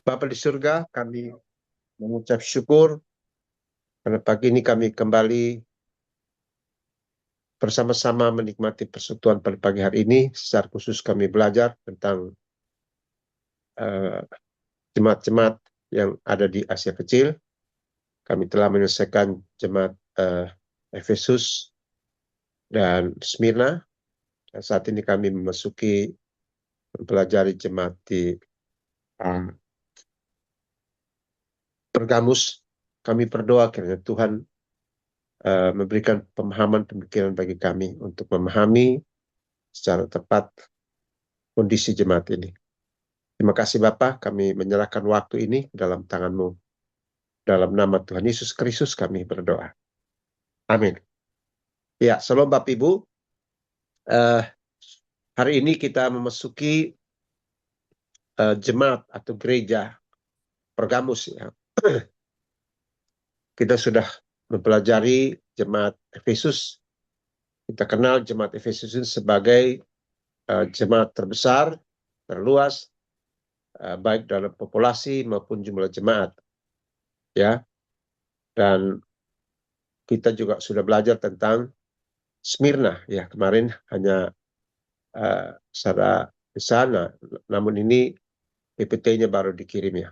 Bapa di surga, kami mengucap syukur karena pagi ini kami kembali bersama-sama menikmati persekutuan pada pagi hari ini. Secara khusus kami belajar tentang eh, jemaat-jemaat yang ada di Asia Kecil. Kami telah menyelesaikan jemaat Efesus dan Smyrna. Dan saat ini kami memasuki mempelajari jemaat di uh, Pergamus. Kami berdoa kiranya Tuhan memberikan pemahaman pemikiran bagi kami untuk memahami secara tepat kondisi jemaat ini. Terima kasih Bapak, kami menyerahkan waktu ini dalam tangan-Mu. Dalam nama Tuhan Yesus Kristus kami berdoa. Amin. Ya, salam Bapak Ibu. Hari ini kita memasuki jemaat atau gereja Pergamus. Ya. Kita sudah mempelajari jemaat Efesus. Kita kenal jemaat Efesus sebagai jemaat terbesar, terluas, baik dalam populasi maupun jumlah jemaat. Ya, dan kita juga sudah belajar tentang Smyrna. Ya, kemarin hanya secara di sana, namun ini PPT-nya baru dikirim ya.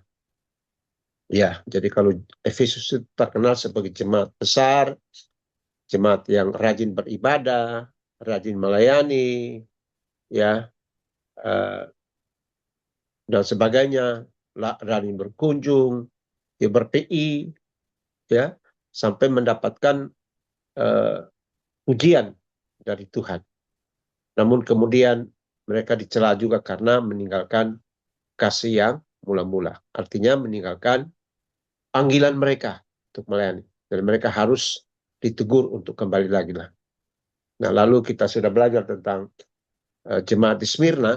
Ya, jadi kalau Efesus itu terkenal sebagai jemaat besar, jemaat yang rajin beribadah, rajin melayani, ya, dan sebagainya, rajin berkunjung, ya berPI, ya, sampai mendapatkan ujian dari Tuhan. Namun kemudian mereka dicela juga karena meninggalkan kasih yang mula-mula. Artinya meninggalkan panggilan mereka untuk melayani. Dan mereka harus ditegur untuk kembali lagi lah. Nah, lalu kita sudah belajar tentang jemaat di Smyrna.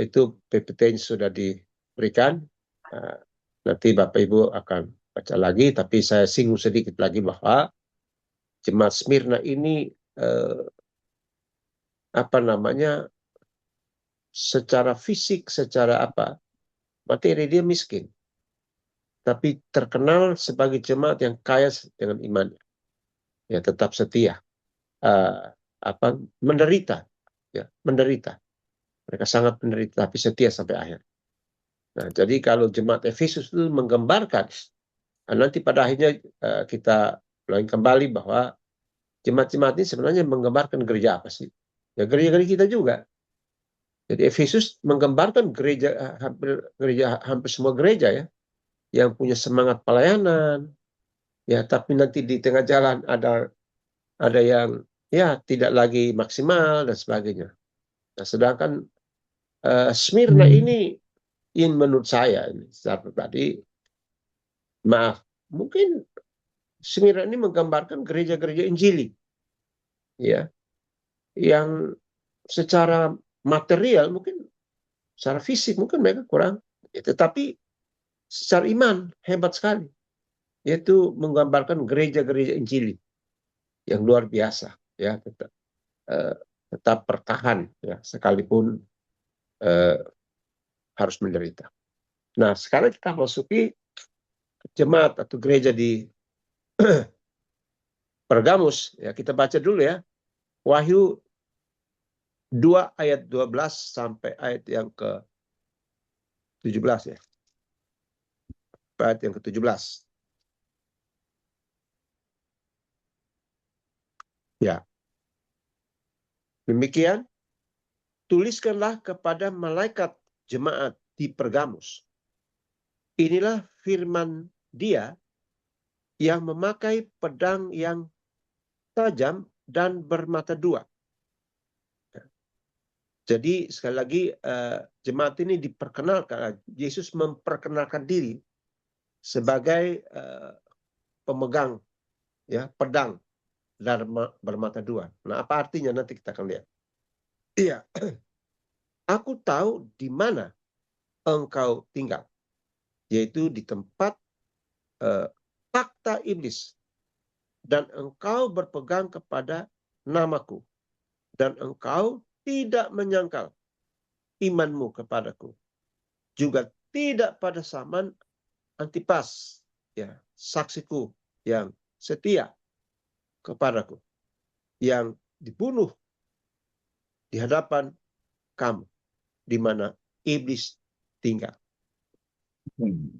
Itu PPT-nya sudah diberikan. Nanti Bapak Ibu akan baca lagi, tapi saya singgung sedikit lagi bahwa jemaat Smyrna ini secara fisik, secara materi dia miskin, tapi terkenal sebagai jemaat yang kaya dengan imannya, ya tetap setia, menderita, ya menderita. Mereka sangat menderita tapi setia sampai akhir. Nah, jadi kalau jemaat Efesus itu menggambarkan, nanti pada akhirnya kita ulangi kembali bahwa jemaat-jemaat ini sebenarnya menggambarkan gereja apa sih? Ya gereja-gereja kita juga. Jadi Efesus menggambarkan gereja hampir semua gereja ya, yang punya semangat pelayanan, ya tapi nanti di tengah jalan ada yang ya tidak lagi maksimal dan sebagainya. Nah, sedangkan Smyrna ini menurut saya ini secara pribadi, maaf, mungkin Smyrna ini menggambarkan gereja-gereja Injili, ya, yang secara material mungkin, secara fisik mungkin mereka kurang, ya, tetapi secara iman hebat sekali, yaitu menggambarkan gereja-gereja Injili yang luar biasa, ya, tetap bertahan, ya, sekalipun harus menderita. Nah, sekarang kita masuki jemaat atau gereja di Pergamus, ya kita baca dulu ya. Wahyu 2 ayat 12 sampai ayat yang ke-17 ya. Ayat yang ke-17. Ya. Demikian, tuliskanlah kepada malaikat jemaat di Pergamus. Inilah firman Dia yang memakai pedang yang tajam dan bermata dua. Jadi sekali lagi jemaat ini diperkenalkan, Yesus memperkenalkan diri sebagai pemegang ya pedang dan bermata dua. Nah, apa artinya nanti kita akan lihat. Iya, aku tahu di mana engkau tinggal, yaitu di tempat takhta iblis, dan engkau berpegang kepada namaku, dan engkau tidak menyangkal imanmu kepadaku, juga tidak pada zaman Antipas, ya, saksiku yang setia kepadaku, yang dibunuh di hadapan kamu, di mana iblis tinggal.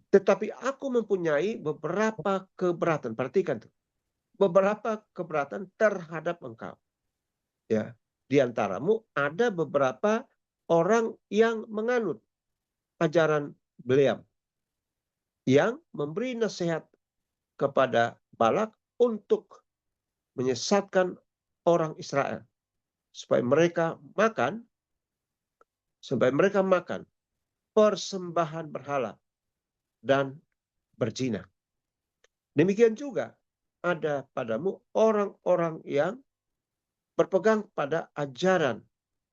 Tetapi aku mempunyai beberapa keberatan. Perhatikan tuh. Beberapa keberatan terhadap engkau. Ya, di antaramu ada beberapa orang yang menganut ajaran Bileam, yang memberi nasihat kepada Balak untuk menyesatkan orang Israel supaya mereka makan persembahan berhala dan berzina. Demikian juga ada padamu orang-orang yang berpegang pada ajaran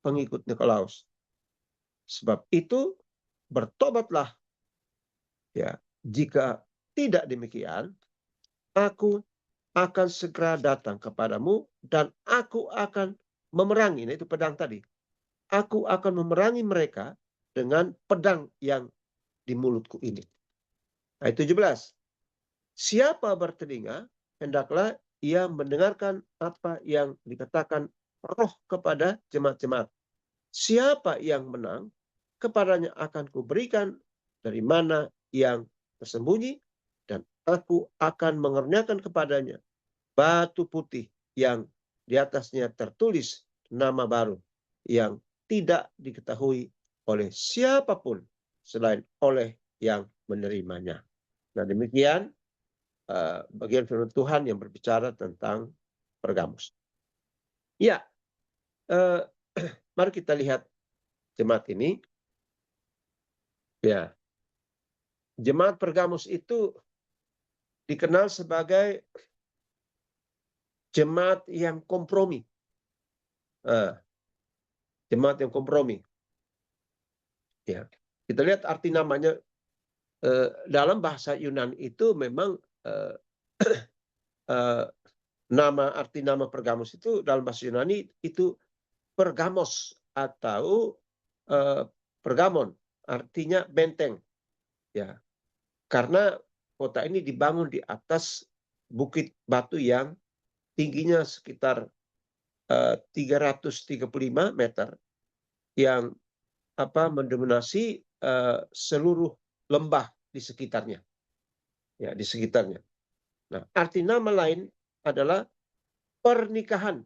pengikut Nikolaus. Sebab itu bertobatlah, ya. Jika tidak demikian, aku akan segera datang kepadamu dan aku akan memerangi. Nah, itu pedang tadi. Aku akan memerangi mereka dengan pedang yang di mulutku ini. Ayat 17. Siapa bertelinga, hendaklah ia mendengarkan apa yang dikatakan Roh kepada jemaat-jemaat. Siapa yang menang, kepadanya akan kuberikan dari mana yang tersembunyi, dan aku akan mengerniakan kepadanya batu putih yang di atasnya tertulis nama baru yang tidak diketahui oleh siapapun selain oleh yang menerimanya. Nah, demikian bagian firman Tuhan yang berbicara tentang Pergamus. Ya, mari kita lihat jemaat ini. Ya, jemaat Pergamus itu dikenal sebagai jemaat yang kompromi. Jemaat yang kompromi. Ya, kita lihat arti namanya. Dalam bahasa Yunani itu memang arti nama Pergamus itu dalam bahasa Yunani itu Pergamos atau Pergamon, artinya benteng. Ya, karena kota ini dibangun di atas bukit batu yang tingginya sekitar 335 meter, yang mendominasi seluruh lembah di sekitarnya. Ya, di sekitarnya. Nah, arti nama lain adalah pernikahan.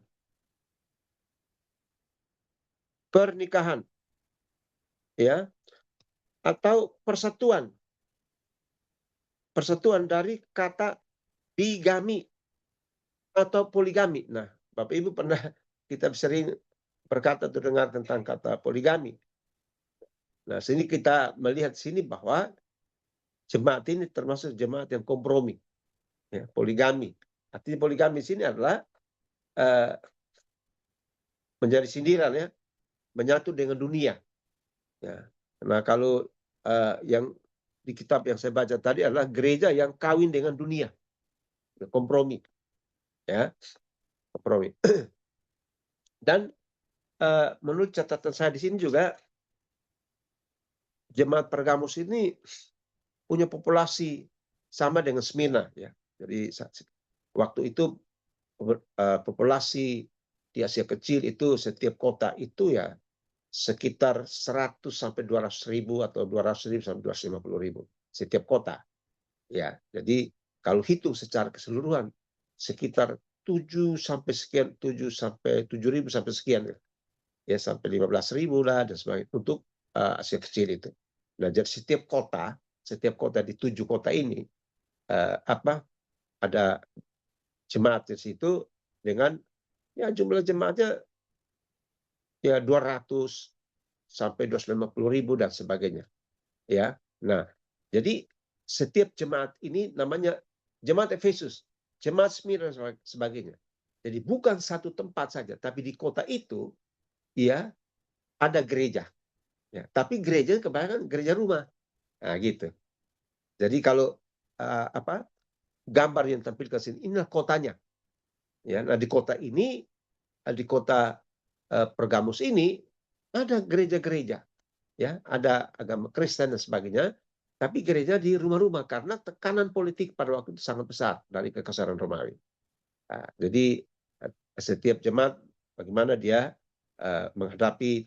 Pernikahan. Ya. Atau persatuan. Persatuan dari kata bigami atau poligami. Nah, Bapak Ibu pernah kita sering berkata atau dengar tentang kata poligami. Nah, sini kita melihat sini bahwa jemaat ini termasuk jemaat yang kompromi. Ya, poligami. Artinya poligami sini adalah menjadi sindiran, ya, menyatu dengan dunia. Ya. Nah, kalau yang di kitab yang saya baca tadi adalah gereja yang kawin dengan dunia, kompromi, ya, kompromi. Dan menurut catatan saya di sini juga jemaat Pergamus ini punya populasi sama dengan Smyrna, ya. Jadi waktu itu populasi di Asia Kecil itu setiap kota itu ya sekitar 100 sampai 200 ribu atau 200 ribu sampai 250 ribu setiap kota. Ya, jadi kalau hitung secara keseluruhan sekitar 7 sampai sekian, 7 sampai 7 ribu sampai sekian, ya sampai 15 ribu lah dan sebagainya untuk Asia Kecil itu. Nah, jadi setiap kota di 7 kota ini ada jemaat di situ dengan ya jumlah jemaatnya ya 200 sampai 250 ribu dan sebagainya. Ya, nah, jadi setiap jemaat ini namanya jemaat Efesus, jemaat Smyrna dan sebagainya. Jadi bukan satu tempat saja, tapi di kota itu ya ada gereja. Ya, tapi gereja kebanyakan gereja rumah. Nah, gitu. Jadi kalau gambar yang tampilkan sini inilah kotanya. Ya, nah di kota ini, di kota Pergamus ini ada gereja-gereja, ya, ada agama Kristen dan sebagainya, tapi gereja di rumah-rumah karena tekanan politik pada waktu itu sangat besar dari kekaisaran Romawi. Jadi setiap jemaat bagaimana dia menghadapi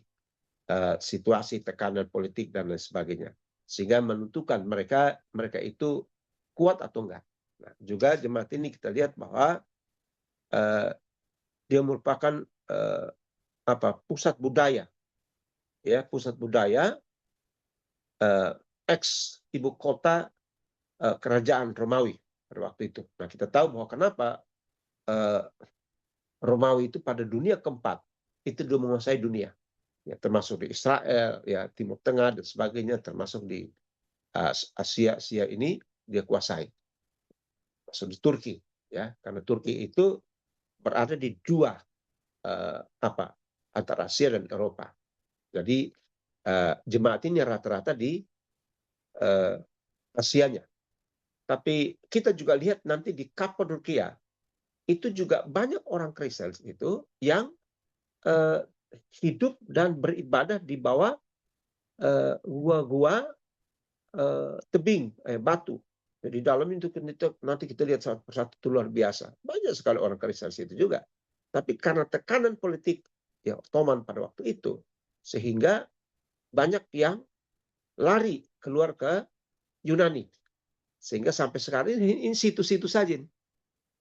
situasi tekanan politik dan lain sebagainya, sehingga menentukan mereka itu kuat atau enggak. Nah, juga jemaat ini kita lihat bahwa dia merupakan pusat budaya, ya, pusat budaya ex ibu kota kerajaan Romawi pada waktu itu. Nah, kita tahu bahwa kenapa Romawi itu pada dunia keempat itu sudah menguasai dunia, ya, termasuk di Israel, ya, Timur Tengah dan sebagainya, termasuk di Asia ini dia kuasai, masuk di Turki, ya, karena Turki itu berada di dua antara Asia dan Eropa. Jadi jemaat ini rata-rata di Asianya. Tapi kita juga lihat nanti di Kapadokia itu juga banyak orang Kristen itu yang hidup dan beribadah di bawah gua-gua tebing batu. Jadi dalam itu nanti kita lihat satu persatu itu luar biasa. Banyak sekali orang Kristen itu juga. Tapi karena tekanan politik ya Ottoman pada waktu itu, sehingga banyak yang lari keluar ke Yunani. Sehingga sampai sekarang ini situ-situ saja.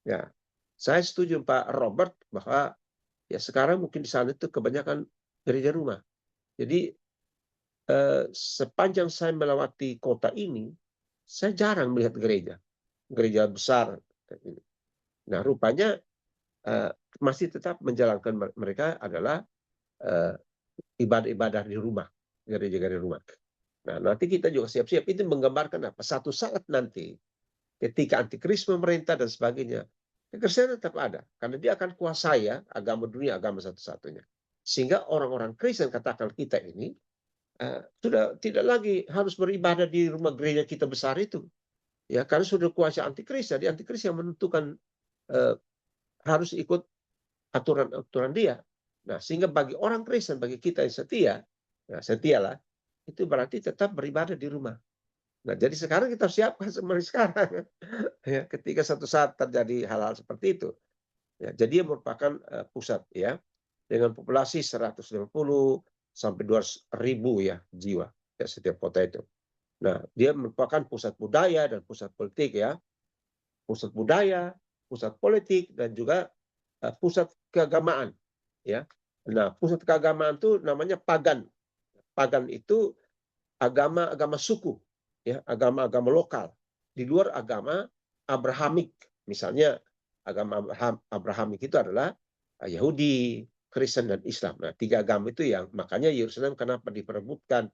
Ya, saya setuju Pak Robert bahwa ya sekarang mungkin di sana itu kebanyakan gereja rumah. Jadi sepanjang saya melewati kota ini, saya jarang melihat gereja besar. Nah, rupanya masih tetap menjalankan mereka adalah ibadah-ibadah di rumah, gereja-gereja rumah. Nah, nanti kita juga siap-siap. Itu menggambarkan apa? Satu saat nanti, ketika antikris memerintah dan sebagainya, kekristenan tetap ada. Karena dia akan kuasai ya, agama dunia, agama satu-satunya. Sehingga orang-orang Kristen, katakan kita ini, sudah tidak lagi harus beribadah di rumah gereja kita besar itu. Ya, karena sudah kuasa antikris. Jadi antikris yang menentukan harus ikut aturan-aturan dia. Nah, sehingga bagi orang Kristen, bagi kita yang setia, nah, setialah, itu berarti tetap beribadah di rumah. Nah, jadi sekarang kita siapkan seperti sekarang. Ya, ketika satu saat terjadi hal-hal seperti itu. Ya, jadi dia merupakan pusat ya, dengan populasi 150 sampai 200.000 ya jiwa ya, setiap kota itu. Nah, dia merupakan pusat budaya dan pusat politik ya. Pusat budaya, pusat politik, dan juga pusat keagamaan ya. Nah, pusat keagamaan itu namanya pagan. Pagan itu agama-agama suku ya, agama-agama lokal di luar agama Abrahamik. Misalnya agama Abrahamik itu adalah Yahudi, Kristen, dan Islam. Nah, tiga agama itu yang makanya Yerusalem kenapa diperebutkan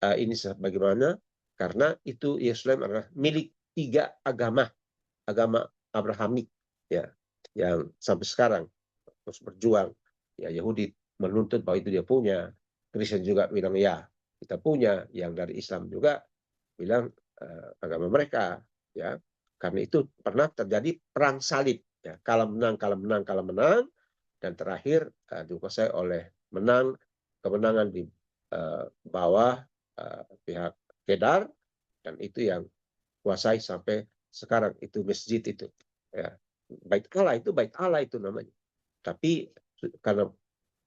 ini sebagaimana, karena itu Yerusalem adalah milik tiga agama Abrahamik ya, yang sampai sekarang terus berjuang. Ya, Yahudi menuntut bahwa itu dia punya, Kristen juga bilang ya kita punya, yang dari Islam juga bilang agama mereka ya. Karena itu pernah terjadi perang salib ya, kalah menang, dan terakhir dikuasai oleh kemenangan di bawah pihak Kedar, dan itu yang kuasai sampai sekarang itu masjid itu ya. Bait Allah itu namanya. Tapi karena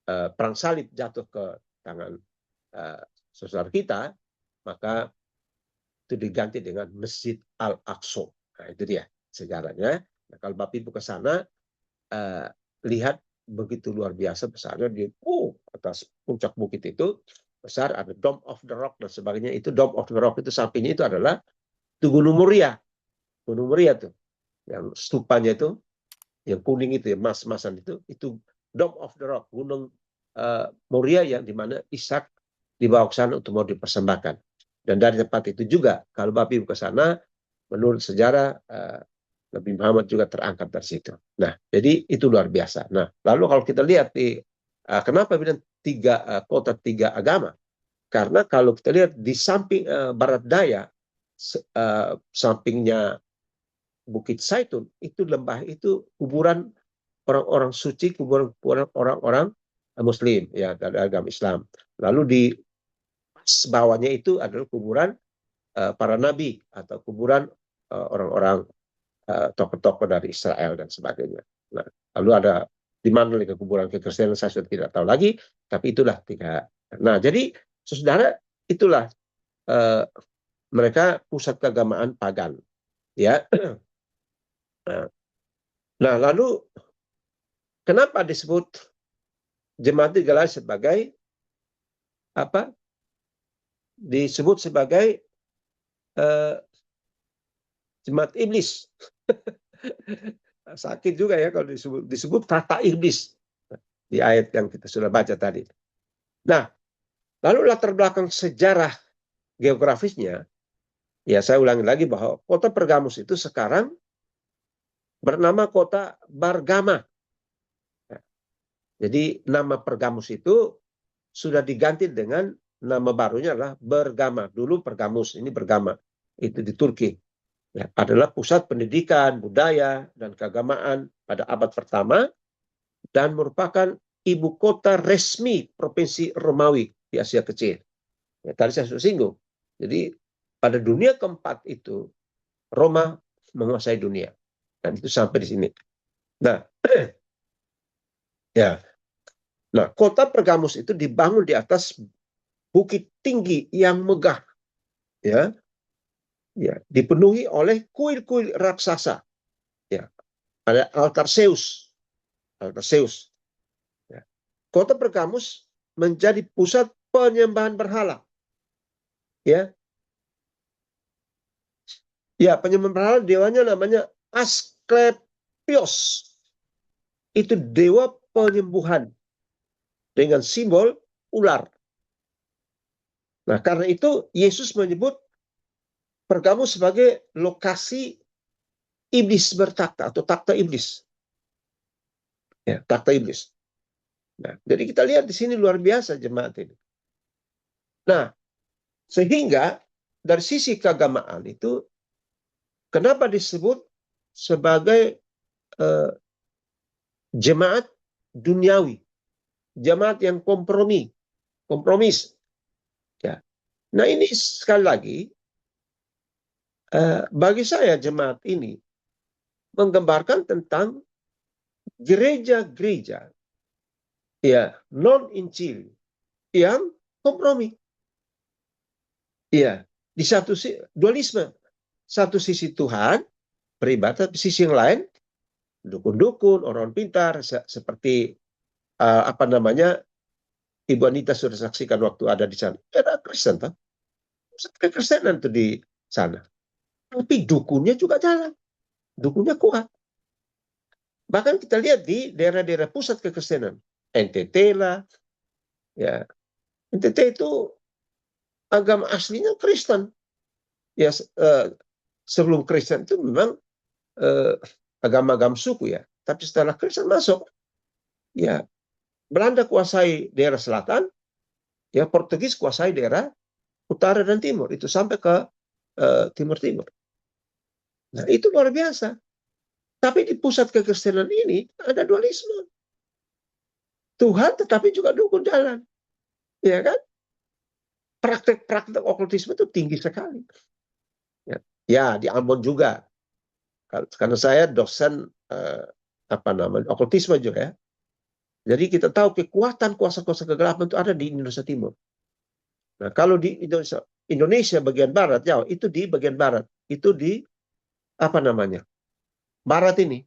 perang salib jatuh ke tangan saudara kita, maka itu diganti dengan Masjid Al-Aqsa. Nah, itu dia sejarahnya. Nah, kalau Bapak Ibu ke sana, lihat begitu luar biasa besarnya di atas puncak bukit itu besar, ada Dome of the Rock dan sebagainya. Itu Dome of the Rock itu sampingnya itu adalah itu Gunung Muria. Gunung Muria tuh, yang stupanya itu, yang kuning itu, yang mas-masan itu Dome of the Rock, Gunung Muria, yang dimana Ishak dibawa ke sana untuk mau dipersembahkan. Dan dari tempat itu juga, kalau Bapak Ibu ke sana, menurut sejarah Nabi Muhammad juga terangkat dari situ. Nah, jadi itu luar biasa. Nah, lalu kalau kita lihat kenapa bilang kota tiga agama? Karena kalau kita lihat di samping barat daya, sampingnya Bukit Zaitun, itu lembah itu kuburan orang-orang suci, kuburan orang-orang Muslim ya, dari agama Islam. Lalu di bawahnya itu adalah kuburan para nabi atau kuburan orang-orang tokoh-tokoh dari Israel dan sebagainya. Nah, lalu ada di mana lagi kuburan kekristenan saya sudah tidak tahu lagi, tapi itulah tiga. Nah, jadi saudara, itulah mereka pusat keagamaan pagan, ya. Nah, lalu kenapa disebut jemaat di Galatia sebagai apa? Disebut sebagai jemaat iblis. Sakit juga ya kalau disebut tata iblis di ayat yang kita sudah baca tadi. Nah, lalu latar belakang sejarah geografisnya, ya saya ulangi lagi bahwa kota Pergamus itu sekarang bernama kota Bargama. Jadi nama Pergamus itu sudah diganti dengan nama barunya adalah Bergama. Dulu Pergamus, ini Bergama. Itu di Turki. Ya, adalah pusat pendidikan, budaya, dan keagamaan pada abad pertama dan merupakan ibu kota resmi Provinsi Romawi di Asia Kecil. Ya, tadi saya sudah singgung. Jadi pada dunia keempat itu Roma menguasai dunia. Dan itu sampai di sini. Nah, ya. Nah, kota Pergamus itu dibangun di atas bukit tinggi yang megah, ya, ya, dipenuhi oleh kuil-kuil raksasa, ya, ada altar Zeus, ya. Kota Pergamus menjadi pusat penyembahan berhala, ya, ya, penyembahan berhala dewanya namanya Asklepios, itu dewa penyembuhan dengan simbol ular. Nah, karena itu Yesus menyebut Pergamus sebagai lokasi iblis bertakhta atau takhta iblis. Ya, takhta iblis. Nah, jadi kita lihat di sini luar biasa jemaat ini. Nah, sehingga dari sisi keagamaan itu kenapa disebut sebagai jemaat duniawi, jemaat yang kompromis. Ya. Nah, ini sekali lagi bagi saya jemaat ini menggambarkan tentang gereja-gereja ya non-Injil yang kompromi. Ya, di satu sisi dualisme. Satu sisi Tuhan beribadah, tapi sisi yang lain dukun-dukun, orang pintar seperti apa namanya Ibu Anita sudah saksikan waktu ada di sana. Ada Kristen toh. Kekristenan tuh di sana. Tapi dukunnya juga jalan. Dukunnya kuat. Bahkan kita lihat di daerah-daerah pusat kekristenan. NTT lah. Ya. NTT itu agama aslinya Kristen. Ya, sebelum Kristen itu memang agama-agama suku ya. Tapi setelah Kristen masuk, ya Belanda kuasai daerah selatan, ya Portugis kuasai daerah utara dan timur. Itu sampai ke timur-timur. Nah, itu luar biasa. Tapi di pusat kekristenan ini ada dualisme. Tuhan tetapi juga dukun jalan. Ya kan? Praktek-praktek okultisme itu tinggi sekali. Ya, di Ambon juga. Karena saya dosen apa namanya okultisme juga ya. Jadi kita tahu kekuatan kuasa-kuasa kegelapan itu ada di Indonesia Timur. Nah, kalau di Indonesia bagian barat, ya itu di bagian barat. Itu di apa namanya? Barat ini.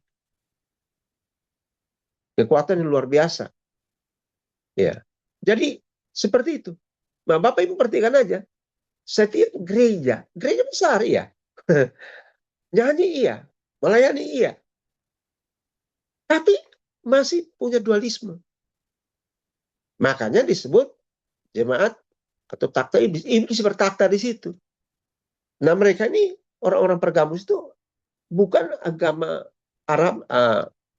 Kekuatan yang luar biasa. Ya. Jadi seperti itu. Nah, Bapak Ibu perhatikan aja. Setiap gereja besar iya. Nyanyi iya, melayani iya. Tapi masih punya dualisme. Makanya disebut jemaat atau takhta iblis. Iblis bertakhta di situ. Nah, mereka ini orang-orang Pergamus itu bukan agama Arab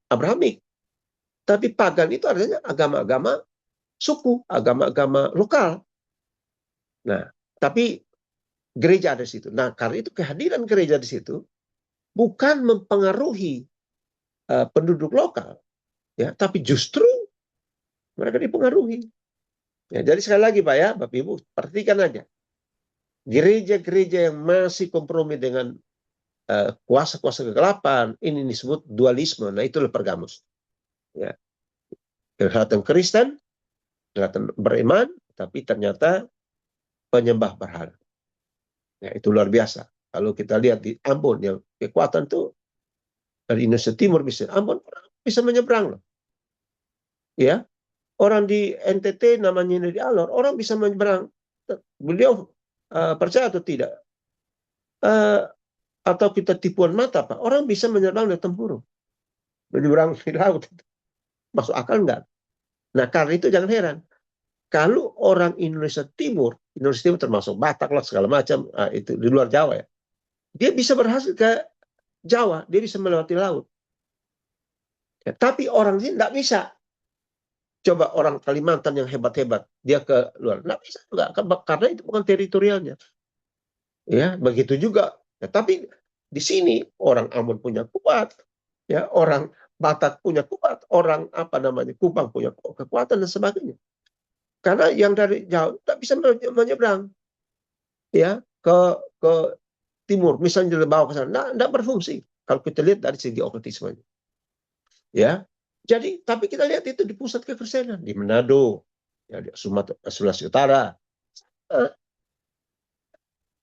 Abrahamik, tapi pagan itu artinya agama-agama suku, agama-agama lokal. Nah, tapi gereja ada di situ. Nah, karena itu kehadiran gereja di situ bukan mempengaruhi penduduk lokal, ya, tapi justru mereka dipengaruhi. Ya, jadi sekali lagi Pak ya, Bapak Ibu, perhatikan aja. Gereja-gereja yang masih kompromi dengan kuasa-kuasa kegelapan, ini disebut dualisme. Nah, itulah Pergamus. Ya. Kelihatan Kristen, kelihatan beriman, tapi ternyata penyembah berhala. Ya, itu luar biasa. Kalau kita lihat di Ambon, yang kekuatan itu dari Indonesia Timur bisa, Ambon bisa menyeberang loh. Ya, orang di NTT namanya di Alor, orang bisa menyeberang. Beliau percaya atau tidak? Atau kita tipuan mata, Pak? Orang bisa menyeberang dari tempurung, menyeberang di laut. Masuk akal enggak? Nah, karena itu jangan heran. Kalau orang Indonesia Timur termasuk Batak lah segala macam, itu di luar Jawa ya, dia bisa berhasil ke Jawa, dia bisa melewati laut. Ya, tapi orang ini tidak bisa. Coba orang Kalimantan yang hebat-hebat, dia ke luar, tidak bisa juga, karena itu bukan teritorialnya. Ya, begitu juga. Ya, tapi di sini orang Ambon punya kuat, ya, orang Batak punya kuat, orang Kupang punya kekuatan dan sebagainya. Karena yang dari jauh tak bisa menyeberang, ya, ke timur, misalnya dari bawah ke sana, tidak berfungsi. Kalau kita lihat dari segi okkultisme, ya. Jadi, tapi kita lihat itu di pusat kekristenan di Manado, ya, di Sumatera, Sulawesi Utara.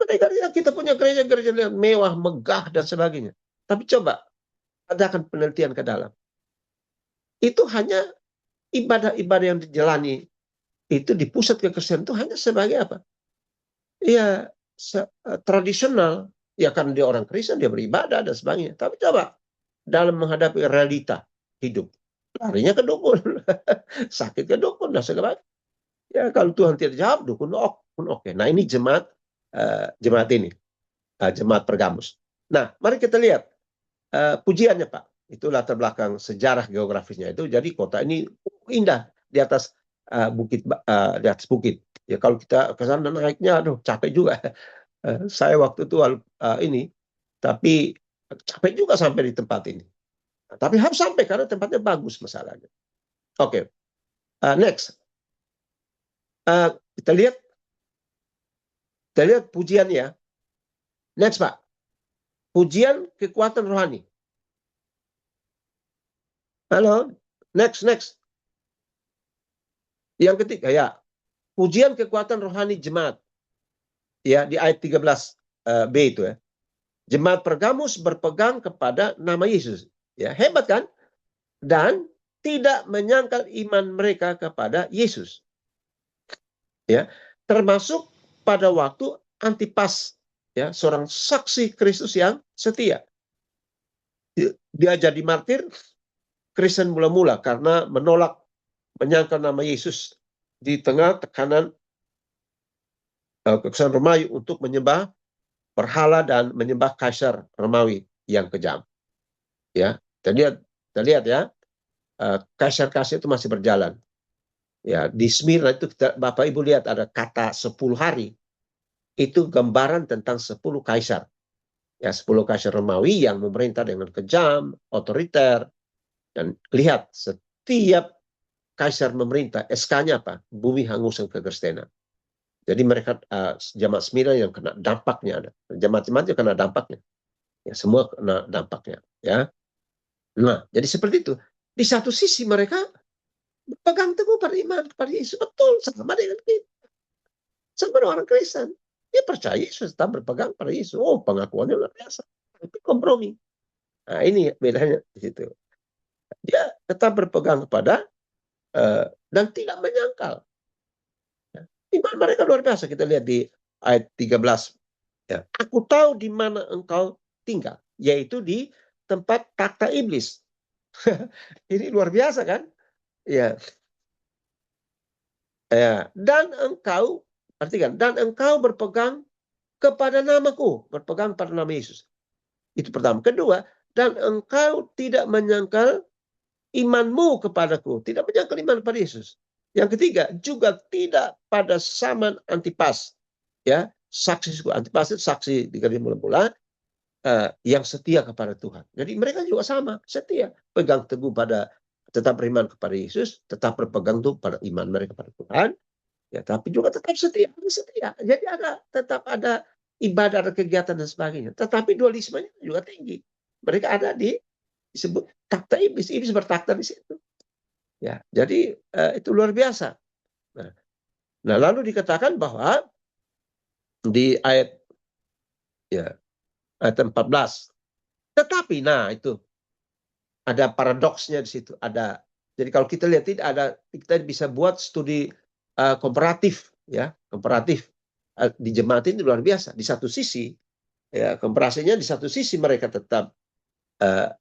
Mereka lihat kita punya gereja-gereja yang mewah, megah dan sebagainya. Tapi coba adakan penelitian ke dalam. Itu hanya ibadah-ibadah yang dijalani itu di pusat kekristenan itu hanya sebagai apa? Ya, tradisional. Ya, karena dia orang Kristen, dia beribadah dan sebagainya. Tapi coba dalam menghadapi realita hidup, larinya ke dukun, sakit ke dukun dan segala macam. Ya, kalau Tuhan tidak jawab, dukun pun oke. Nah, ini jemaat ini, jemaat Pergamus. Nah, mari kita lihat pujiannya, Pak. Itu latar belakang sejarah geografisnya itu. Jadi kota ini indah di atas bukit, di atas bukit. Ya, kalau kita ke sana naiknya, aduh, capek juga. Saya waktu itu ini, tapi capek juga sampai di tempat ini. Nah, tapi harus sampai karena tempatnya bagus masalahnya. Oke, next. Kita lihat pujiannya. Next, Pak. Pujian kekuatan rohani. Halo, next. Yang ketiga, ya, pujian kekuatan rohani jemaat. Ya, di ayat 13b itu ya. Jemaat Pergamus berpegang kepada nama Yesus. Ya, hebat kan? Dan tidak menyangkal iman mereka kepada Yesus. Ya, termasuk pada waktu Antipas, ya, seorang saksi Kristus yang setia. Dia jadi martir Kristen mula-mula karena menolak menyangkal nama Yesus di tengah tekanan kekaisaran Romawi untuk menyembah berhala dan menyembah kaisar Romawi yang kejam. Ya, kita lihat ya, kaisar-kaisar itu masih berjalan. Ya, di Smyrna itu Bapak Ibu lihat ada kata 10 hari. Itu gambaran tentang 10 kaisar. Ya, 10 kaisar Romawi yang memerintah dengan kejam, otoriter. Dan lihat, setiap kaisar memerintah, SK-nya apa? Bumi hangus dan kekristenan. Jadi mereka jemaat Smyrna yang kena dampaknya ada. Jemaat-jemaat yang kena dampaknya. Ya, semua kena dampaknya, ya. Nah, jadi seperti itu. Di satu sisi mereka berpegang teguh pada iman kepada Yesus, betul, sama dengan kita. Sama dengan orang Kristen. Dia percaya Yesus, tetap berpegang pada Yesus. Oh, pengakuannya luar biasa. Tapi kompromi. Nah, ini bedanya di situ. Dia tetap berpegang kepada dan tidak menyangkal. Iman mereka luar biasa. Kita lihat di ayat 13. Ya. Aku tahu di mana engkau tinggal, yaitu di tempat takhta iblis. Ini luar biasa kan? Ya. Ya. Dan engkau, artikan, dan engkau berpegang kepada namaku, berpegang pada nama Yesus. Itu pertama. Kedua, dan engkau tidak menyangkal imanmu kepadaku, tidak menyangkal iman pada Yesus. Yang ketiga, juga tidak pada zaman Antipas, ya, saksi Antipas itu saksi di gereja mula-mula yang setia kepada Tuhan. Jadi mereka juga sama, setia, pegang teguh pada, tetap beriman kepada Yesus, tetap berpegang teguh pada iman mereka kepada Tuhan. Ya, tapi juga tetap setia, setia. Jadi tetap ada ibadah, ada kegiatan dan sebagainya. Tetapi dualismenya juga tinggi. Mereka ada disebut takhta iblis. Iblis bertakhta di situ. Ya, jadi itu luar biasa. Nah, lalu dikatakan bahwa di ayat 14. Tetapi, nah itu ada paradoksnya di situ. Jadi kalau kita lihat kita bisa buat studi komparatif, ya, komparatif di jemaat ini luar biasa. Di satu sisi, ya, komparasinya di satu sisi mereka tetap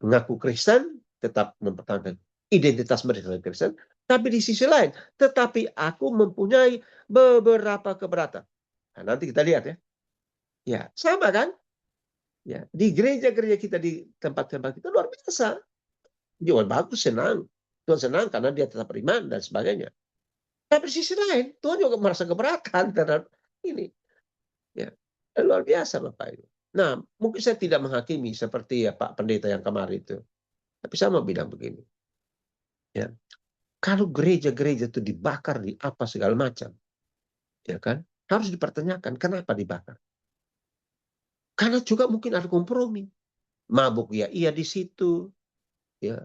mengaku Kristen, tetap mempertahankan identitas mereka sebagai Kristen, tapi di sisi lain, tetapi aku mempunyai beberapa keberatan. Nah, nanti kita lihat ya. Ya, sama kan? Ya, di gereja-gereja kita di tempat-tempat kita luar biasa. Tuhan bagus, senang. Tuhan senang karena dia tetap beriman dan sebagainya. Tapi di sisi lain, Tuhan juga merasa keberatan terhadap ini. Ya, luar biasa Bapak Ibu. Nah, mungkin saya tidak menghakimi seperti ya Pak Pendeta yang kemarin itu. Tapi saya mau bilang begini. Ya, kalau gereja-gereja itu dibakar di apa segala macam, ya kan? Harus dipertanyakan kenapa dibakar. Karena juga mungkin ada kompromi. Mabuk ya iya di situ, ya.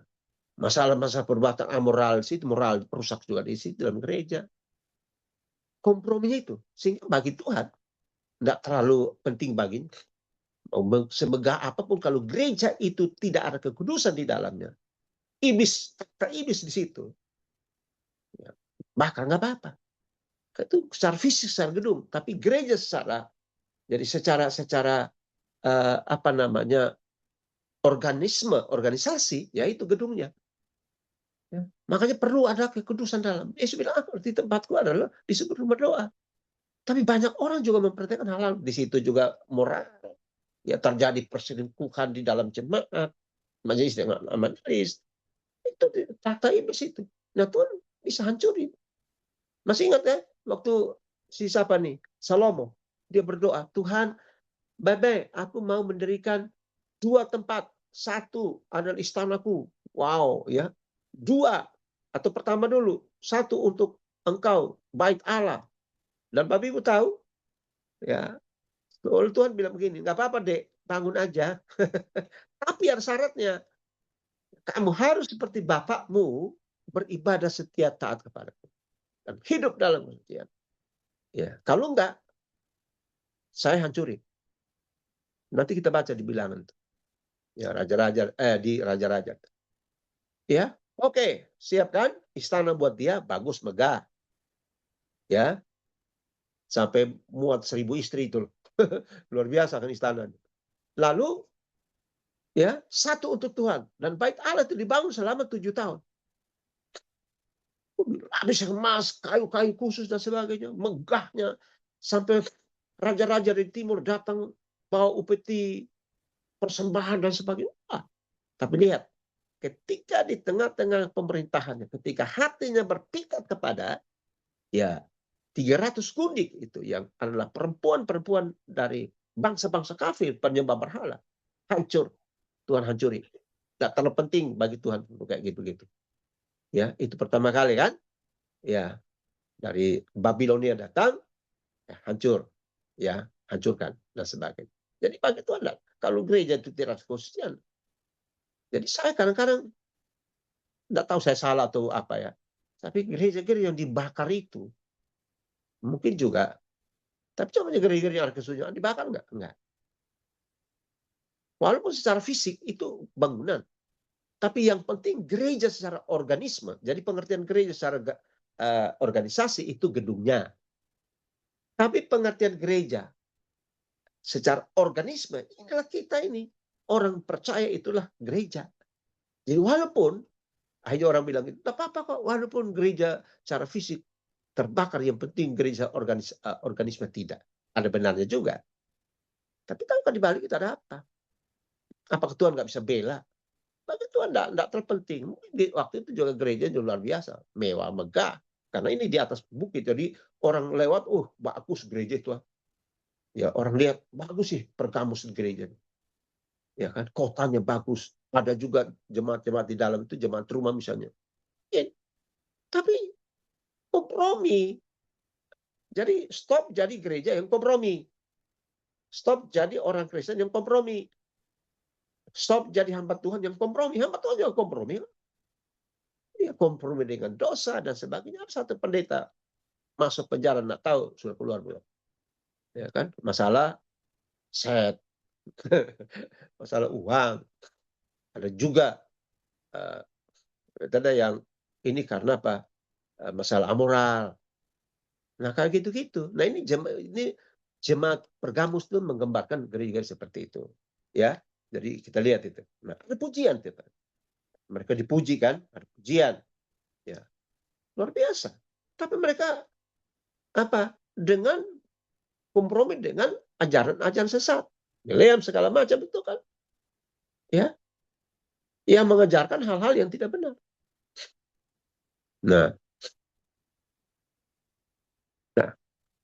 Masalah-masalah perbuatan amoral di situ, moral rusak juga di situ dalam gereja. Komprominya itu, sehingga bagi Tuhan tidak terlalu penting baginya. Semegah apapun kalau gereja itu tidak ada kekudusan di dalamnya, iblis di situ, ya, bakar nggak apa-apa. Itu secara fisik, secara gedung, tapi gereja secara apa namanya organisasi, yaitu gedungnya. Ya. Makanya perlu ada kekudusan dalam. Yesus bilang, di tempatku adalah disebut rumah doa. Tapi banyak orang juga memperhatikan hal-hal di situ juga moral. Ya terjadi perselingkuhan di dalam jemaat, majelis dengan majelis. Itu tata iblis itu. Nah Tuhan bisa hancurin. Masih ingat ya waktu si siapa nih? Salomo. Dia berdoa, Tuhan, Bebe, aku mau mendirikan 2 tempat. Satu adalah istanaku. Wow, ya. 2 atau pertama dulu, 1 untuk engkau, bait Allah. Dan Bapak Ibu tahu, ya, Tuhan bilang begini, nggak apa-apa dek, bangun aja. Tapi ada syaratnya. Kamu harus seperti bapakmu beribadah setia taat kepadaku. Dan hidup dalam kesetiaan. Ya, kalau enggak, saya hancurin. Nanti kita baca di bilangan. Ya, di raja-raja. Ya, oke, siap kan? Istana buat dia bagus, megah. Ya, sampai muat 1000 istri itu. Luar biasa kan istana. Lalu ya, 1 untuk Tuhan dan bait Allah itu dibangun selama 7 tahun. Habis emas, kayu-kayu khusus dan sebagainya, megahnya sampai raja-raja dari timur datang bawa upeti persembahan dan sebagainya. Tapi lihat, ketika di tengah-tengah pemerintahannya, ketika hatinya berpikat kepada ya 300 kundik itu yang adalah perempuan-perempuan dari bangsa-bangsa kafir penyembah berhala, hancur. Tuhan hancuri. Tidak terlalu penting bagi Tuhan kayak gitu-gitu. Ya, itu pertama kali kan? Ya, dari Babilonia datang, ya, hancur, ya, hancurkan dan sebagainya. Jadi bagi Tuhan kalau gereja itu tidak konsisten. Jadi saya kadang-kadang tidak tahu saya salah atau apa ya. Tapi gereja-gereja yang dibakar itu mungkin juga. Tapi coba gereja-gereja yang ada kesunyian dibakar enggak? Enggak. Walaupun secara fisik itu bangunan. Tapi yang penting gereja secara organisme. Jadi pengertian gereja secara organisasi itu gedungnya. Tapi pengertian gereja secara organisme inilah kita ini. Orang percaya itulah gereja. Jadi walaupun akhirnya orang bilang itu tak apa-apa kok walaupun gereja secara fisik terbakar, yang penting gereja organisme tidak. Ada benarnya juga. Tapi tahu kan di balik itu ada apa? Apakah Tuhan nggak bisa bela? Bagi Tuhan tidak terpenting. Mungkin di waktu itu juga gereja juga luar biasa, mewah, megah. Karena ini di atas bukit, jadi orang lewat, bagus gereja itu. Ya orang lihat bagus sih perkamus gereja. Ya kan, kotanya bagus. Ada juga jemaat-jemaat di dalam itu, jemaat rumah misalnya. Ya, tapi kompromi. Jadi stop jadi gereja yang kompromi. Stop jadi orang Kristen yang kompromi. Stop jadi hamba Tuhan yang kompromi. Hamba Tuhan yang kompromi. Dia kompromi dengan dosa dan sebagainya. Satu pendeta masuk penjara, nggak tahu sudah keluar belum. Ya kan? Masalah set, masalah uang. Ada juga ada yang ini karena apa? Masalah amoral. Nah kayak gitu-gitu. Nah ini jemaat Pergamus itu menggambarkan gereja seperti itu. Ya, jadi kita lihat itu. Nah ada pujian itu. Mereka dipuji kan, ada pujian. Ya, luar biasa. Tapi mereka apa? Dengan kompromi dengan ajaran-ajaran sesat. William segala macam itu kan. Ya, yang mengejarkan hal-hal yang tidak benar. Nah,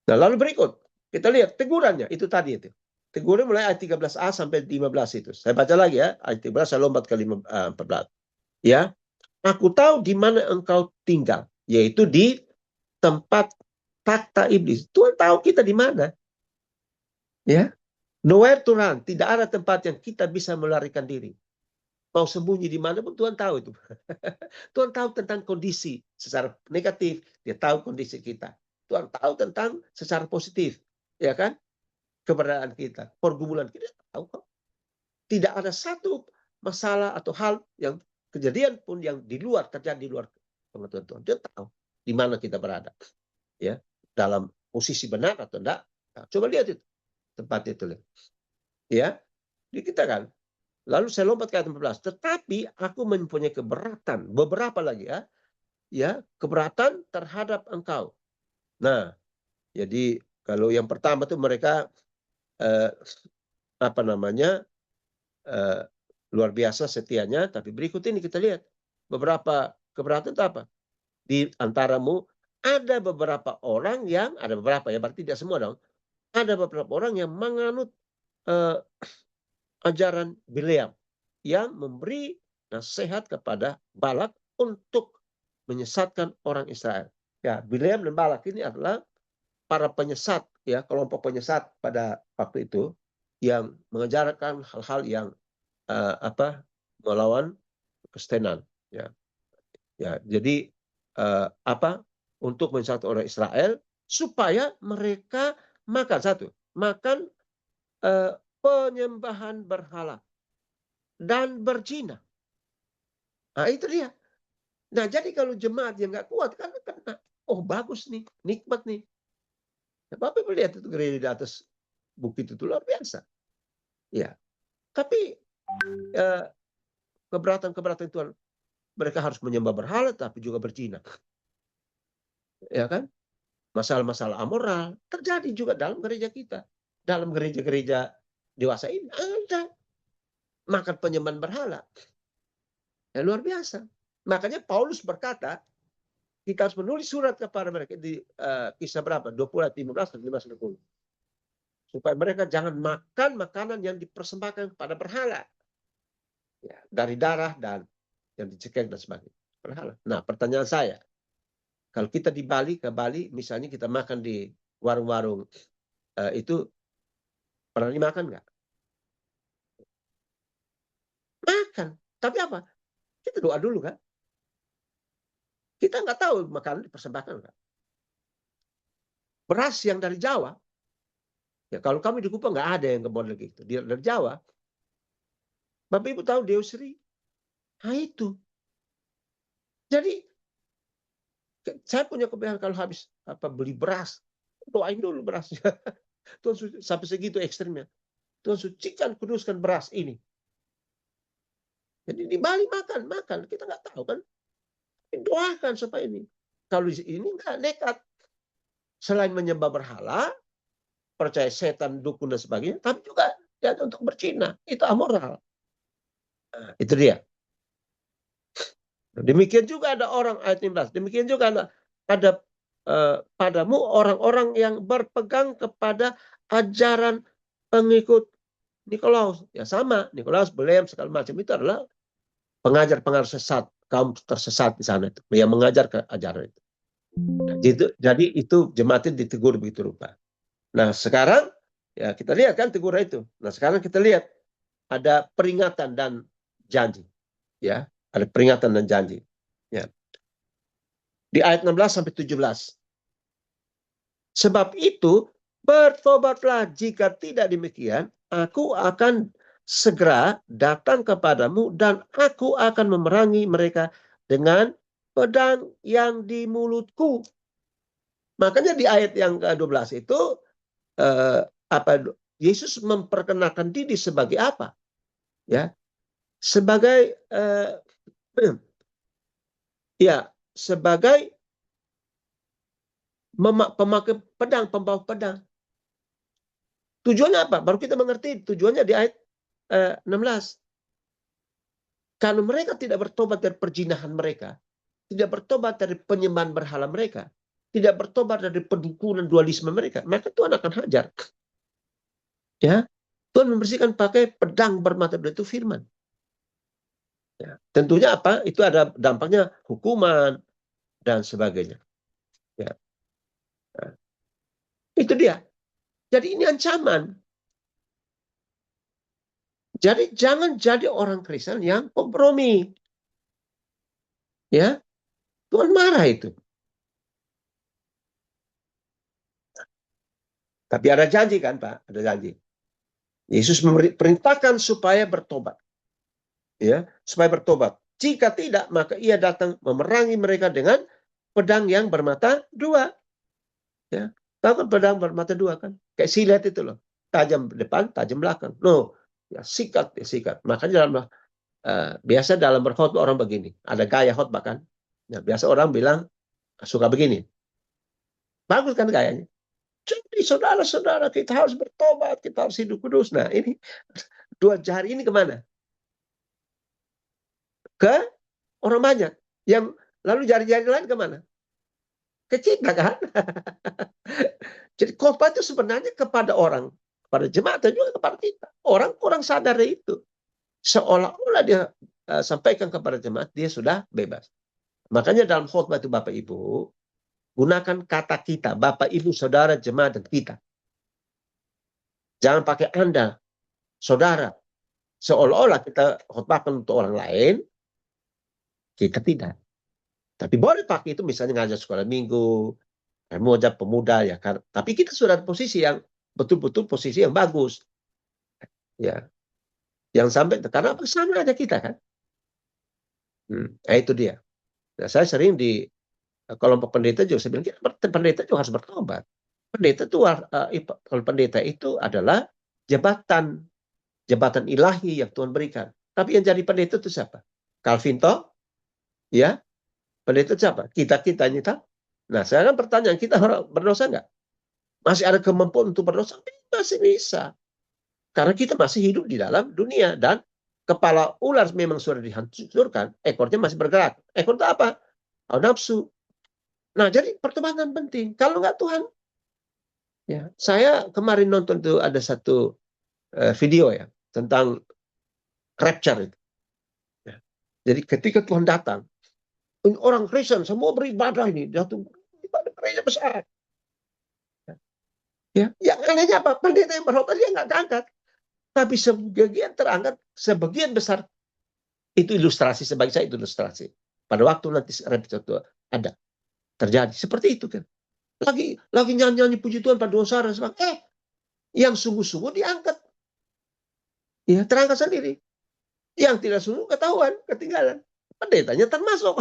nah lalu berikut kita lihat tegurannya itu tadi itu. Teguran mulai ayat 13a sampai 15 itu. Saya baca lagi ya, ayat 13 saya lompat ke 14. Ya, aku tahu di mana engkau tinggal, yaitu di tempat takhta iblis. Tuhan tahu kita di mana. Ya, nowhere to run. Tidak ada tempat yang kita bisa melarikan diri. Mau sembunyi di mana pun Tuhan tahu itu. Tuhan tahu tentang kondisi secara negatif, dia tahu kondisi kita. Tuhan tahu tentang secara positif, ya kan? Keberadaan kita, pergumulan kita tahu kok. Tidak ada satu masalah atau hal yang kejadian pun yang terjadi di luar pengetahuan Tuhan. Dia tahu di mana kita berada, ya, dalam posisi benar atau enggak. Nah, coba lihat itu tempat itu, ya, di kita kan. Lalu saya lompat ke ayat 14. Tetapi aku mempunyai keberatan, beberapa lagi ya, keberatan terhadap engkau. Nah, jadi kalau yang pertama tuh mereka apa namanya luar biasa setianya, tapi berikut ini kita lihat beberapa keberatan itu apa? Di antaramu ada beberapa orang yang ada beberapa ya, berarti tidak semua dong. Ada beberapa orang yang menganut ajaran Bileam yang memberi nasihat kepada Balak untuk menyesatkan orang Israel. Ya, Bileam dan Balak ini adalah para penyesat, ya, kelompok penyesat pada waktu itu yang mengajarkan hal-hal yang melawan kekristenan. Ya, ya. Jadi apa? Untuk menyesatkan orang Israel supaya mereka makan penyembahan berhala dan berzina. Nah itu dia. Nah jadi kalau jemaat yang nggak kuat kan kena, oh bagus nih, nikmat nih. Ya, Bapak melihat itu gereja di atas bukit itu luar biasa. Ya, tapi keberatan-keberatan Tuhan, mereka harus menyembah berhala tapi juga berzina. Ya kan? Masalah-masalah amoral terjadi juga dalam gereja kita. Dalam gereja-gereja dewasa ini ada makan penyembahan berhala. Ya, luar biasa. Makanya Paulus berkata, kita harus menulis surat kepada mereka di kisah berapa? 20 ayat 15 dan 15-20. Supaya mereka jangan makan makanan yang dipersembahkan kepada berhala. Ya, dari darah dan yang dicekik dan sebagainya. Berhala. Nah, pertanyaan saya, kalau kita di Bali, ke Bali, misalnya kita makan di warung-warung itu, pernah dimakan nggak? Makan. Tapi apa? Kita doa dulu kan? Kita nggak tahu makanan dipersembahkan nggak. Beras yang dari Jawa, ya kalau kami di Kupang nggak ada yang model gitu. Dari Jawa, Bapak Ibu tahu Deusri? Nah itu. Jadi saya punya kebiasaan kalau habis beli beras, doain dulu berasnya. Tuhan sampai segitu ekstrimnya. Tuhan sucikan, kuduskan beras ini. Jadi di Bali makan. Kita nggak tahu kan. Doakan supaya ini. Kalau di ini nggak nekat. Selain menyembah berhala, percaya setan, dukun dan sebagainya, tapi juga ya, untuk berzina. Itu amoral. Nah, itu dia. Demikian juga ada orang ayat 15. Demikian juga ada padamu orang-orang yang berpegang kepada ajaran pengikut Nikolaus. Ya sama, Nikolaus, Bileam, segala macam itu adalah pengajar-pengajar sesat, kaum tersesat di sana itu, yang mengajar ke ajaran itu. Jadi itu jemaatnya ditegur begitu rupa. Nah sekarang ya kita lihat kan teguran itu. Nah sekarang kita lihat ada peringatan dan janji. Ya, ada peringatan dan janji. Ya. Di ayat 16 sampai 17. Sebab itu bertobatlah, jika tidak demikian aku akan segera datang kepadamu dan aku akan memerangi mereka dengan pedang yang di mulutku. Makanya di ayat yang ke-12 itu apa Yesus memperkenalkan diri sebagai apa? Ya, sebagai ya, sebagai pemakai pedang, pembawa pedang. Tujuannya apa? Baru kita mengerti tujuannya di ayat 16. Kalau mereka tidak bertobat dari perzinahan mereka, tidak bertobat dari penyembahan berhala mereka, tidak bertobat dari pendukunan dualisme mereka, maka Tuhan akan hajar. Ya, Tuhan membersihkan pakai pedang bermata dua, itu firman. Ya, tentunya apa? Itu ada dampaknya hukuman dan sebagainya. Ya, nah, itu dia. Jadi ini ancaman. Jadi jangan jadi orang Kristen yang kompromi. Ya, Tuhan marah itu. Tapi ada janji kan, Pak? Ada janji. Yesus perintahkan supaya bertobat. Ya, supaya bertobat. Jika tidak, maka ia datang memerangi mereka dengan pedang yang bermata dua. Ya, tahu kan pedang bermata dua kan? Kayak silet itu loh. Tajam depan, tajam belakang. No, ya sikat, ya sikat. Makanya dalam biasa dalam berkhotbah orang begini. Ada gaya khotbah kan? Ya, biasa orang bilang suka begini. Bagus kan gayanya? Jadi saudara-saudara kita harus bertobat, kita harus hidup kudus. Nah ini 2 jari ini kemana? Ke orang banyak. Yang lalu jari-jari lain kemana? Ke kita kan? Jadi khotbah itu sebenarnya kepada orang, kepada jemaat dan juga kepada kita. Orang kurang sadar itu. Seolah-olah dia sampaikan kepada jemaat, dia sudah bebas. Makanya dalam khotbah itu Bapak Ibu, gunakan kata kita, Bapak Ibu, Saudara, jemaat, dan kita. Jangan pakai Anda, saudara. Seolah-olah kita khotbahkan untuk orang lain, kita tidak. Tapi boleh pakai itu misalnya ngajar sekolah minggu, remaja, pemuda, ya kan. Tapi kita sudah ada posisi yang betul-betul posisi yang bagus. Ya, yang sampai, karena apa? Sama aja kita kan. Nah itu dia. Nah, saya sering di kelompok pendeta juga, saya bilang, pendeta juga harus bertobat. Pendeta itu, kalau pendeta itu adalah jabatan ilahi yang Tuhan berikan. Tapi yang jadi pendeta itu siapa? Calvin toh? Ya, pendeta itu siapa? Kita nyita. Nah, sekarang pertanyaan, kita berdosa nggak? Masih ada kemampuan untuk berdosa? Masih bisa. Karena kita masih hidup di dalam dunia. Dan kepala ular memang sudah dihancurkan, ekornya masih bergerak. Ekor itu apa? Nafsu. Nah, jadi pertobatan penting. Kalau nggak Tuhan, ya. Saya kemarin nonton tuh ada satu video ya tentang rapture itu. Ya. Jadi ketika Tuhan datang, orang Kristen semua beribadah ini, jatuh ibadah gereja besar. Ya, yang anehnya apa? Pendeta yang berkhotbah dia nggak diangkat, tapi sebagian terangkat, sebagian besar itu ilustrasi, sebagai saya itu ilustrasi. Pada waktu nanti rapture itu ada terjadi seperti itu kan. Lagi nyanyi puji Tuhan pada dosa dan sebagainya. Yang sungguh-sungguh diangkat. Ya, terangkat sendiri. Yang tidak sungguh ketahuan, ketinggalan. Pendetanya termasuk.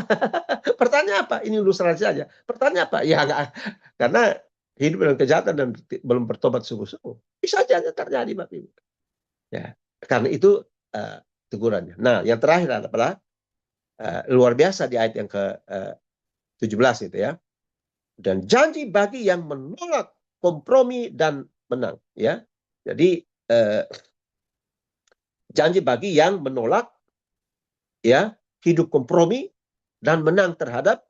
Pertanyaan apa? Ini ilustrasi saja. Pertanyaan apa? Ya enggak. Karena hidup dengan kejahatan dan belum bertobat sungguh-sungguh. Bisa saja terjadi, Bapak Ibu. Ya, karena itu tegurannya. Nah, yang terakhir adalah luar biasa di ayat yang ke-17 itu ya. Dan janji bagi yang menolak kompromi dan menang, ya. Jadi janji bagi yang menolak, ya, hidup kompromi dan menang terhadap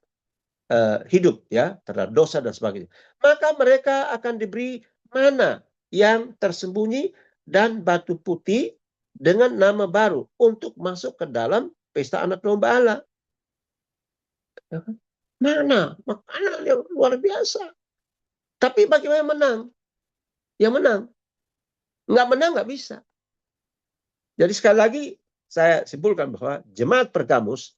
hidup, ya, terhadap dosa dan sebagainya. Maka mereka akan diberi mana yang tersembunyi dan batu putih dengan nama baru untuk masuk ke dalam pesta anak domba Allah. Mana? Makanan yang luar biasa. Tapi bagaimana menang? Yang menang. Nggak menang, nggak bisa. Jadi sekali lagi, saya simpulkan bahwa jemaat Pergamus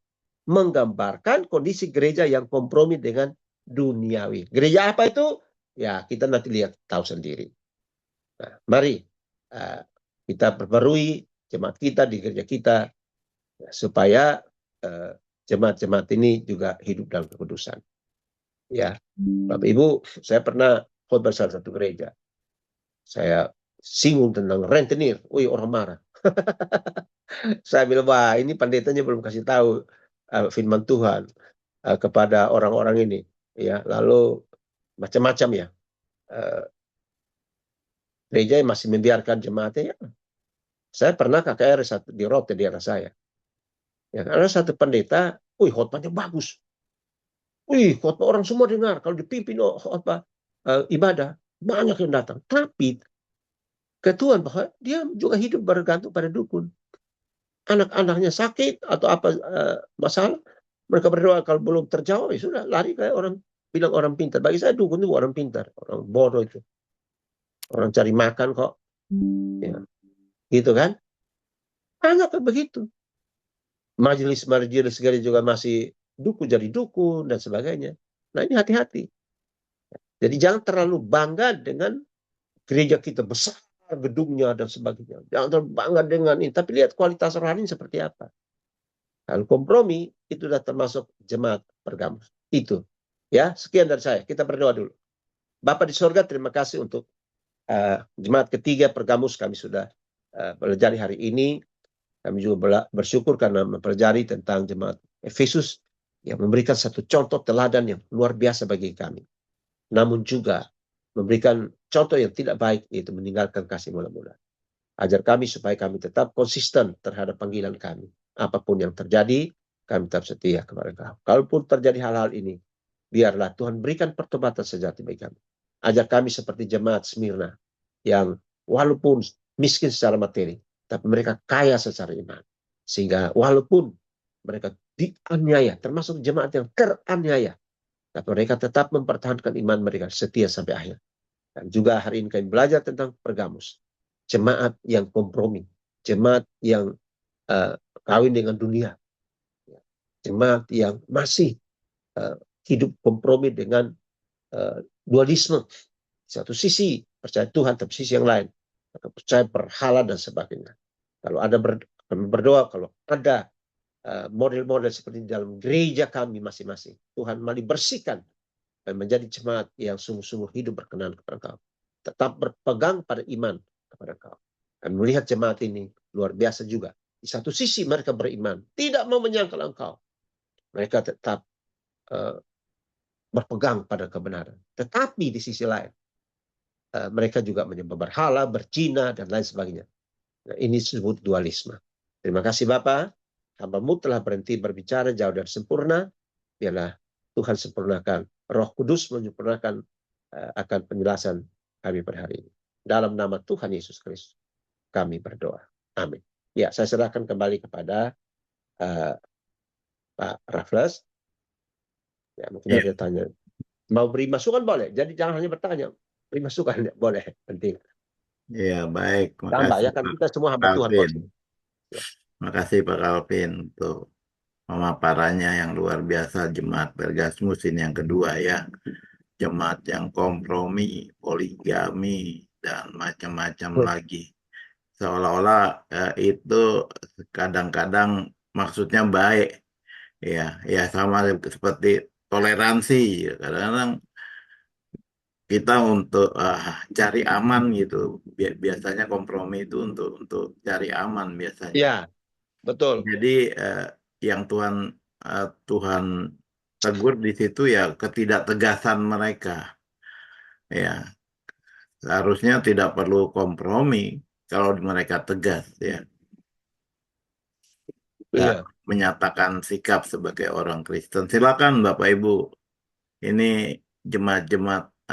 menggambarkan kondisi gereja yang kompromi dengan duniawi. Gereja apa itu? Ya, kita nanti lihat, tahu sendiri. Nah, mari kita perbarui jemaat kita di gereja kita, supaya jemaat-jemaat ini juga hidup dalam kekudusan. Ya, Bapak Ibu, saya pernah khotbah salah satu gereja. Saya singgung tentang rentenir. Wih, orang marah. Saya bilang, wah, ini pendetanya belum kasih tahu firman Tuhan kepada orang-orang ini. Ya, lalu macam-macam ya. Gereja yang masih membiarkan jemaatnya. Ya. Saya pernah KKR di Rote di daerah saya. Ya, ada satu pendeta, wih, khotbahnya bagus. Wih, khotbah orang semua dengar. Kalau dipimpin khotbah ibadah, banyak yang datang. Tapi ketuhan bahwa dia juga hidup bergantung pada dukun. Anak-anaknya sakit atau apa masalah, mereka berdoa, kalau belum terjawab ya sudah lari ke orang, bilang orang pintar. Bagi saya dukun itu orang pintar, orang bodoh itu. Orang cari makan kok. Ya, gitu kan? Banyak begitu. Majelis-majelis segala juga masih dukun jadi dukun dan sebagainya. Nah, ini hati-hati. Jadi jangan terlalu bangga dengan gereja kita besar gedungnya dan sebagainya. Jangan terlalu bangga dengan ini, tapi lihat kualitas rohani seperti apa. Kalau kompromi itu sudah termasuk jemaat Pergamus. Itu. Ya, sekian dari saya. Kita berdoa dulu. Bapak di sorga, terima kasih untuk jemaat ketiga Pergamus kami sudah pelajari hari ini. Kami juga bersyukur karena mempelajari tentang jemaat Efesus yang memberikan satu contoh teladan yang luar biasa bagi kami. Namun juga memberikan contoh yang tidak baik, yaitu meninggalkan kasih mula-mula. Ajar kami supaya kami tetap konsisten terhadap panggilan kami. Apapun yang terjadi, kami tetap setia kepada Engkau. Kalaupun terjadi hal-hal ini, biarlah Tuhan berikan pertobatan sejati bagi kami. Ajar kami seperti jemaat Smyrna, yang walaupun miskin secara materi, tapi mereka kaya secara iman. Sehingga walaupun mereka dianiaya, termasuk jemaat yang teraniaya, tapi mereka tetap mempertahankan iman mereka setia sampai akhir. Dan juga hari ini kami belajar tentang Pergamus. Jemaat yang kompromi. Jemaat yang kawin dengan dunia. Jemaat yang masih hidup kompromi dengan dualisme. Satu sisi percaya Tuhan, tapi sisi yang lain percaya berhala dan sebagainya. Kalau ada berdoa, kalau ada model-model seperti dalam gereja kami masing-masing, Tuhan mari bersihkan dan menjadi jemaat yang sungguh-sungguh hidup berkenan kepada Engkau. Tetap berpegang pada iman kepada Engkau. Dan melihat jemaat ini luar biasa juga. Di satu sisi mereka beriman, tidak mau menyangkal Engkau. Mereka tetap berpegang pada kebenaran. Tetapi di sisi lain, mereka juga menyembah berhala, berzina, dan lain sebagainya. Nah, ini disebut dualisme. Terima kasih Bapak. Hamba-Mu telah berhenti berbicara jauh dari sempurna. Biarlah Tuhan sempurnakan. Roh Kudus menyempurnakan akan penjelasan kami pada hari ini. Dalam nama Tuhan Yesus Kristus kami berdoa. Amin. Ya, saya serahkan kembali kepada Pak Raffles. Ya, mungkin ada tanya. Mau beri masukan boleh. Jadi jangan hanya bertanya. Beri masukan boleh. Penting. Ya, baik. Tambah Makasih ya, kan Pak kita semua hamba Tuhan kok. Calvin. Ya. Makasih Pak Calvin untuk pemaparannya yang luar biasa jemaat Pergasmus ini yang kedua ya. Jemaat yang kompromi, poligami, dan macam-macam lagi. Seolah-olah itu kadang-kadang maksudnya baik. Ya, ya sama seperti toleransi. Kadang-kadang kita untuk cari aman gitu. Biasanya kompromi itu untuk cari aman biasanya. Ya, betul. Jadi yang Tuhan tegur di situ ya ketidaktegasan mereka. Ya, seharusnya tidak perlu kompromi kalau mereka tegas ya. Dan Iya. menyatakan sikap sebagai orang Kristen. Silakan Bapak Ibu. Ini jemaat-jemaat